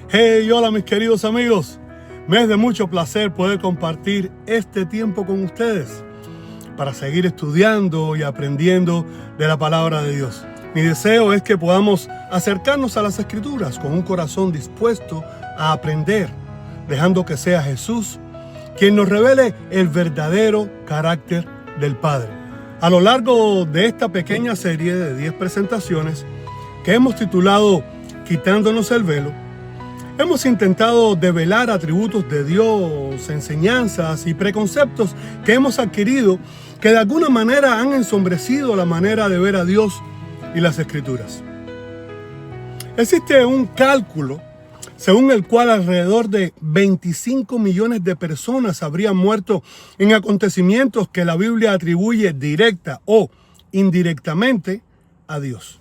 Hey, hola mis queridos amigos. Me es de mucho placer poder compartir este tiempo con ustedes para seguir estudiando y aprendiendo de la palabra de Dios. Mi deseo es que podamos acercarnos a las Escrituras con un corazón dispuesto a aprender, dejando que sea Jesús quien nos revele el verdadero carácter del Padre. A lo largo de esta pequeña serie de 10 presentaciones que hemos titulado Quitándonos el velo, hemos intentado develar atributos de Dios, enseñanzas y preconceptos que hemos adquirido que de alguna manera han ensombrecido la manera de ver a Dios y las Escrituras. Existe un cálculo según el cual alrededor de 25 millones de personas habrían muerto en acontecimientos que la Biblia atribuye directa o indirectamente a Dios.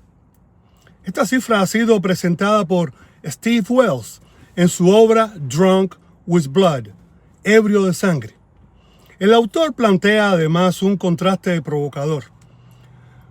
Esta cifra ha sido presentada por Steve Wells en su obra Drunk with Blood, ebrio de sangre. El autor plantea además un contraste provocador.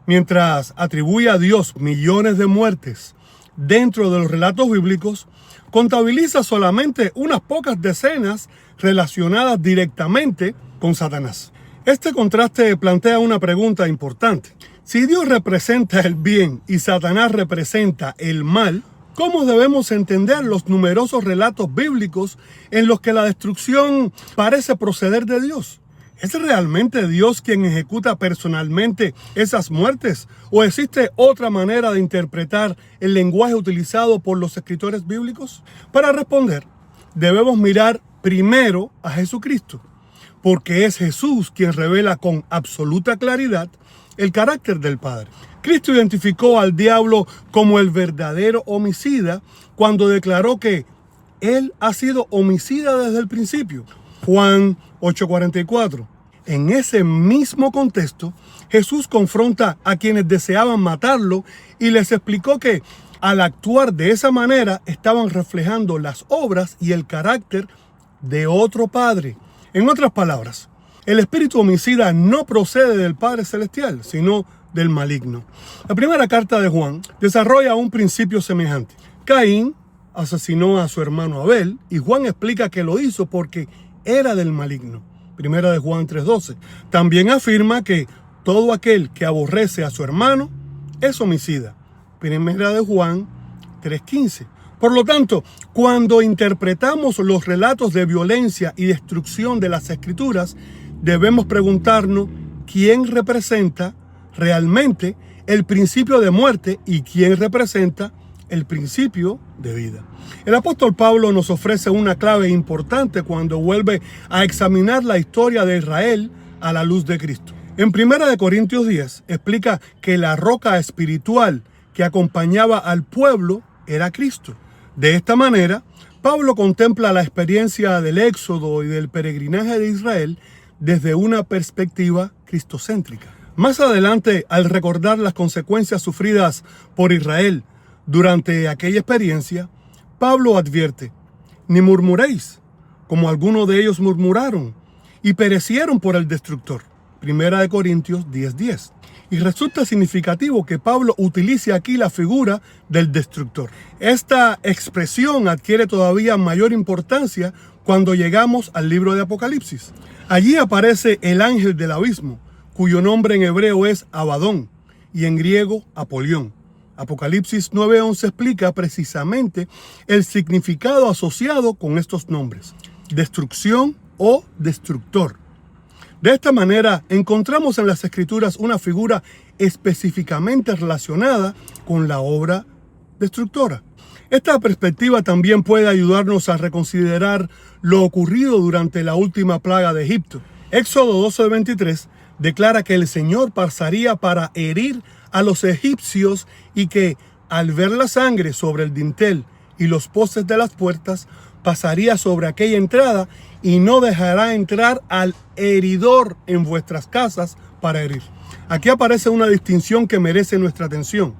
Mientras atribuye a Dios millones de muertes dentro de los relatos bíblicos, contabiliza solamente unas pocas decenas relacionadas directamente con Satanás. Este contraste plantea una pregunta importante. Si Dios representa el bien y Satanás representa el mal, ¿cómo debemos entender los numerosos relatos bíblicos en los que la destrucción parece proceder de Dios? ¿Es realmente Dios quien ejecuta personalmente esas muertes? ¿O existe otra manera de interpretar el lenguaje utilizado por los escritores bíblicos? Para responder, debemos mirar primero a Jesucristo, porque es Jesús quien revela con absoluta claridad el carácter del Padre. Cristo identificó al diablo como el verdadero homicida cuando declaró que Él ha sido homicida desde el principio. Juan 8:44. En ese mismo contexto, Jesús confronta a quienes deseaban matarlo y les explicó que al actuar de esa manera estaban reflejando las obras y el carácter de otro Padre. En otras palabras, el espíritu homicida no procede del Padre Celestial, sino del maligno. La primera carta de Juan desarrolla un principio semejante. Caín asesinó a su hermano Abel y Juan explica que lo hizo porque era del maligno. Primera de Juan 3:12. También afirma que todo aquel que aborrece a su hermano es homicida. Primera de Juan 3:15. Por lo tanto, cuando interpretamos los relatos de violencia y destrucción de las Escrituras, debemos preguntarnos quién representa realmente el principio de muerte y quién representa el principio de vida. El apóstol Pablo nos ofrece una clave importante cuando vuelve a examinar la historia de Israel a la luz de Cristo. En 1 Corintios 10 explica que la roca espiritual que acompañaba al pueblo era Cristo. De esta manera, Pablo contempla la experiencia del éxodo y del peregrinaje de Israel desde una perspectiva cristocéntrica. Más adelante, al recordar las consecuencias sufridas por Israel durante aquella experiencia, Pablo advierte: ni murmuréis, como algunos de ellos murmuraron y perecieron por el destructor. 1 Corintios 10:10. Y resulta significativo que Pablo utilice aquí la figura del destructor. Esta expresión adquiere todavía mayor importancia cuando llegamos al libro de Apocalipsis. Allí aparece el ángel del abismo, cuyo nombre en hebreo es Abadón y en griego Apolión. Apocalipsis 9:11 explica precisamente el significado asociado con estos nombres: destrucción o destructor. De esta manera, encontramos en las Escrituras una figura específicamente relacionada con la obra destructora. Esta perspectiva también puede ayudarnos a reconsiderar lo ocurrido durante la última plaga de Egipto. Éxodo 12:23 declara que el Señor pasaría para herir a los egipcios y que, al ver la sangre sobre el dintel y los postes de las puertas, pasaría sobre aquella entrada y no dejará entrar al heridor en vuestras casas para herir. Aquí aparece una distinción que merece nuestra atención.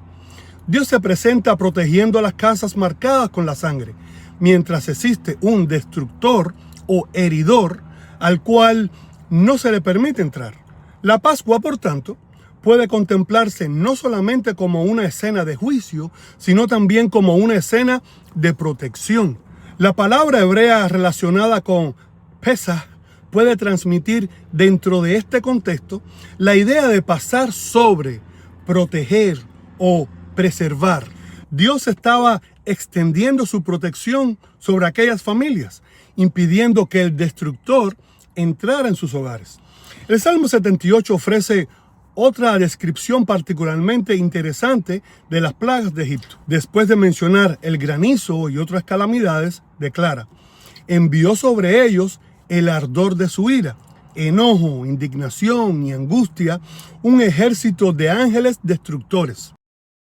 Dios se presenta protegiendo a las casas marcadas con la sangre, mientras existe un destructor o heridor al cual no se le permite entrar. La Pascua, por tanto, puede contemplarse no solamente como una escena de juicio, sino también como una escena de protección. La palabra hebrea relacionada con Pesaj puede transmitir dentro de este contexto la idea de pasar sobre, proteger o preservar. Dios estaba extendiendo su protección sobre aquellas familias, impidiendo que el destructor entrara en sus hogares. El Salmo 78 ofrece otra descripción particularmente interesante de las plagas de Egipto. Después de mencionar el granizo y otras calamidades, declara: envió sobre ellos el ardor de su ira, enojo, indignación y angustia, un ejército de ángeles destructores.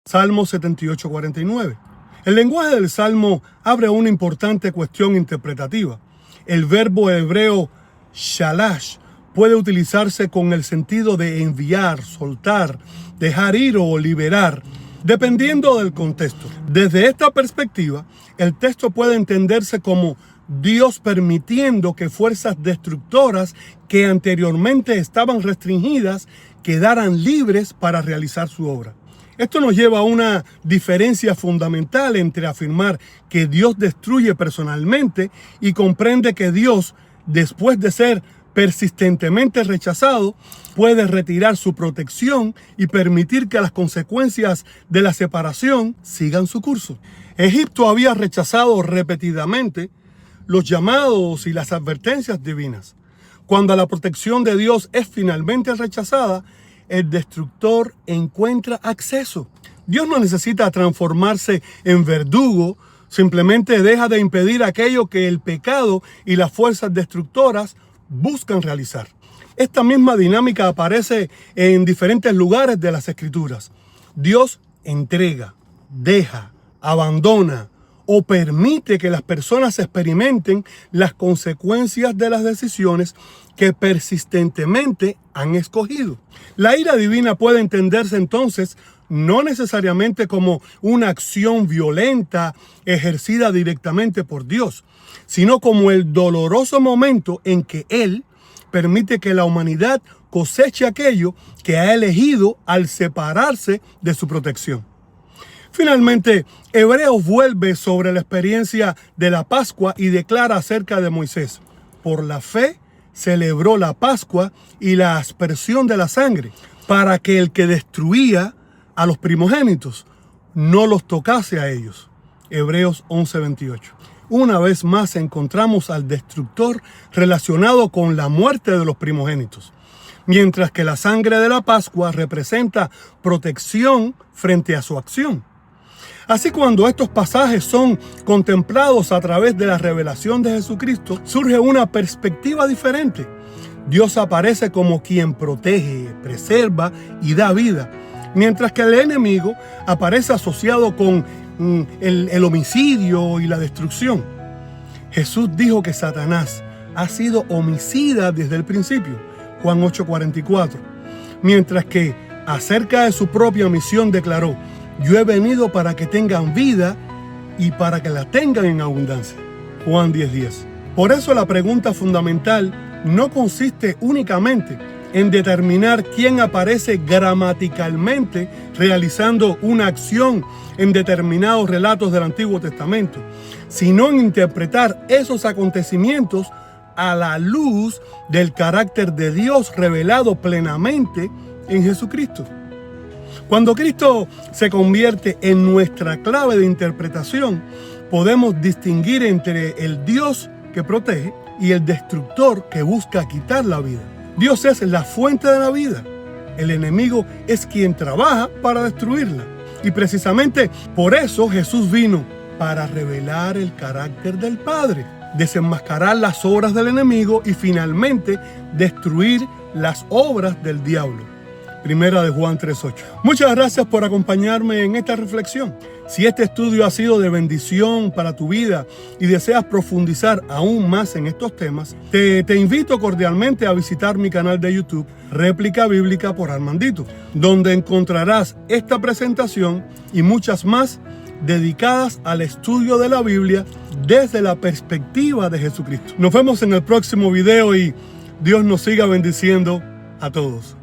Salmo 78, 49. El lenguaje del Salmo abre una importante cuestión interpretativa. El verbo hebreo shalash puede utilizarse con el sentido de enviar, soltar, dejar ir o liberar, dependiendo del contexto. Desde esta perspectiva, el texto puede entenderse como Dios permitiendo que fuerzas destructoras que anteriormente estaban restringidas quedaran libres para realizar su obra. Esto nos lleva a una diferencia fundamental entre afirmar que Dios destruye personalmente y comprende que Dios, después de ser persistentemente rechazado, puede retirar su protección y permitir que las consecuencias de la separación sigan su curso. Egipto había rechazado repetidamente los llamados y las advertencias divinas. Cuando la protección de Dios es finalmente rechazada, el destructor encuentra acceso. Dios no necesita transformarse en verdugo, simplemente deja de impedir aquello que el pecado y las fuerzas destructoras buscan realizar. Esta misma dinámica aparece en diferentes lugares de las Escrituras. Dios entrega, deja, abandona o permite que las personas experimenten las consecuencias de las decisiones que persistentemente han escogido. La ira divina puede entenderse entonces no necesariamente como una acción violenta ejercida directamente por Dios, sino como el doloroso momento en que Él permite que la humanidad coseche aquello que ha elegido al separarse de su protección. Finalmente, Hebreos vuelve sobre la experiencia de la Pascua y declara acerca de Moisés: por la fe celebró la Pascua y la aspersión de la sangre, para que el que destruía a los primogénitos no los tocase a ellos. Hebreos 11:28. Una vez más encontramos al destructor relacionado con la muerte de los primogénitos, mientras que la sangre de la Pascua representa protección frente a su acción. Así, cuando estos pasajes son contemplados a través de la revelación de Jesucristo, surge una perspectiva diferente. Dios aparece como quien protege, preserva y da vida, mientras que el enemigo aparece asociado con el homicidio y la destrucción. Jesús dijo que Satanás ha sido homicida desde el principio, Juan 8:44, mientras que acerca de su propia misión declaró: yo he venido para que tengan vida y para que la tengan en abundancia, Juan 10:10. Por eso la pregunta fundamental no consiste únicamente en determinar quién aparece gramaticalmente realizando una acción en determinados relatos del Antiguo Testamento, sino en interpretar esos acontecimientos a la luz del carácter de Dios revelado plenamente en Jesucristo. Cuando Cristo se convierte en nuestra clave de interpretación, podemos distinguir entre el Dios que protege y el destructor que busca quitar la vida. Dios es la fuente de la vida. El enemigo es quien trabaja para destruirla. Y precisamente por eso Jesús vino, para revelar el carácter del Padre, desenmascarar las obras del enemigo y finalmente destruir las obras del diablo. Primera de Juan 3:8. Muchas gracias por acompañarme en esta reflexión. Si este estudio ha sido de bendición para tu vida y deseas profundizar aún más en estos temas, te invito cordialmente a visitar mi canal de YouTube, Réplica Bíblica por Armandito, donde encontrarás esta presentación y muchas más dedicadas al estudio de la Biblia desde la perspectiva de Jesucristo. Nos vemos en el próximo video y Dios nos siga bendiciendo a todos.